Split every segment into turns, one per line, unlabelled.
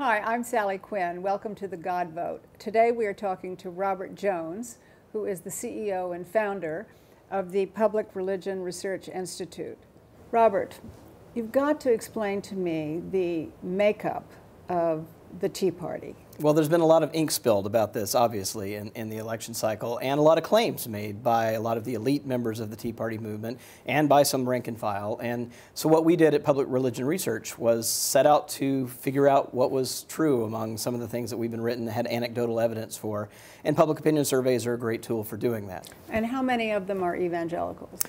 Hi, I'm Sally Quinn. Welcome to the God Vote. Today we are talking to Robert Jones, who is the CEO and founder of the Public Religion Research Institute. Robert, you've got to explain to me the makeup of the Tea Party.
Well, there's been a lot of ink spilled about this, obviously, in the election cycle, and a lot of claims made by a lot of the elite members of the Tea Party movement and by some rank and file. And so what we did at Public Religion Research was set out to figure out what was true among some of the things that we've been written, had anecdotal evidence for. And public opinion surveys are a great tool for doing that.
And how many of them are evangelicals?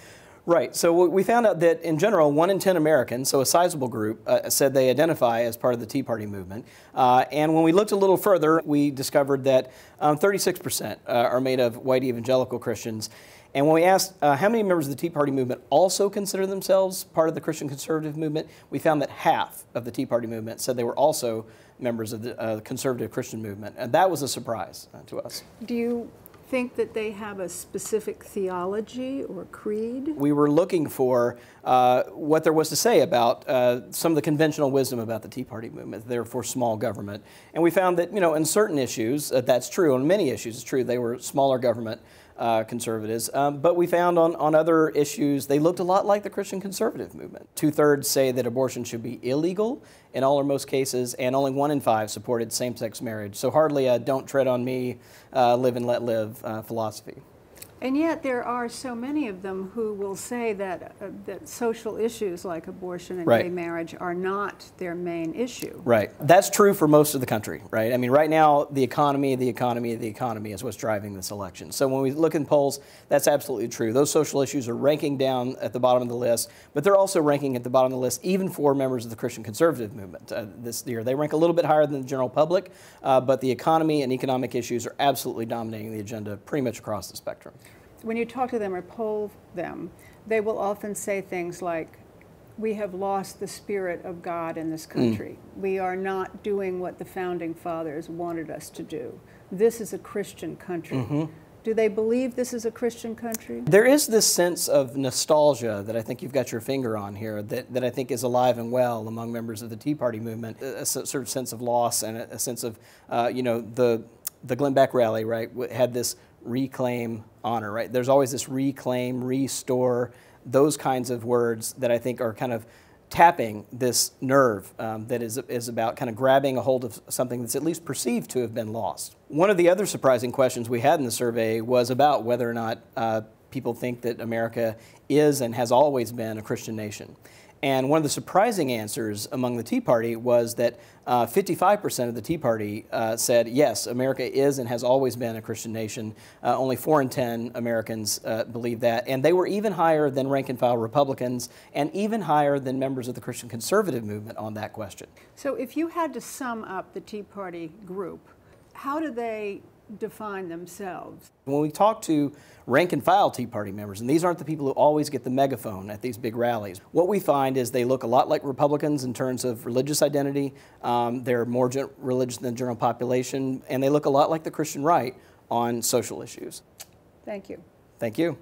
Right. So we found out that, in general, 1 in 10 Americans, so a sizable group, said they identify as part of the Tea Party movement. And when we looked a little further, we discovered that 36% are made of white evangelical Christians. And when we asked how many members of the Tea Party movement also consider themselves part of the Christian conservative movement, we found that half of the Tea Party movement said they were also members of the conservative Christian movement. And that was a surprise to us.
Do you think that they have a specific theology or creed?
We were looking for what there was to say about some of the conventional wisdom about the Tea Party movement. They're for small government. And we found that, in certain issues, that's true. On many issues, it's true. They were smaller government conservatives. But we found on other issues, they looked a lot like the Christian conservative movement. 2/3 say that abortion should be illegal in all or most cases, and only 1 in 5 supported same-sex marriage. So hardly a don't tread on me, live and let live philosophy.
And yet there are so many of them who will say that social issues like abortion and gay marriage are not their main issue.
Right. That's true for most of the country, right? I mean, right now, the economy is what's driving this election. So when we look in polls, that's absolutely true. Those social issues are ranking down at the bottom of the list, but they're also ranking at the bottom of the list even for members of the Christian conservative movement this year. They rank a little bit higher than the general public, but the economy and economic issues are absolutely dominating the agenda pretty much across the spectrum.
When you talk to them or poll them, they will often say things like, we have lost the spirit of God in this country. We are not doing what the founding fathers wanted us to do. This is a Christian country. Do they believe this is a Christian country? There
is this sense of nostalgia that I think you've got your finger on here that I think is alive and well among members of the Tea Party movement, a sort of sense of loss and a sense of, the Glenn Beck rally, right, had this reclaim honor, right? There's always this reclaim, restore, those kinds of words that I think are kind of tapping this nerve that is about kind of grabbing a hold of something that's at least perceived to have been lost. One of the other surprising questions we had in the survey was about whether or not people think that America is and has always been a Christian nation. And one of the surprising answers among the Tea Party was that 55% of the Tea Party said, yes, America is and has always been a Christian nation. Only 4 in 10 Americans believe that. And they were even higher than rank-and-file Republicans and even higher than members of the Christian conservative movement on that question.
So if you had to sum up the Tea Party group, how do they define themselves?
When we talk to rank-and-file Tea Party members, and these aren't the people who always get the megaphone at these big rallies, what we find is they look a lot like Republicans in terms of religious identity. They're more religious than the general population, and they look a lot like the Christian right on social issues.
Thank you.
Thank you.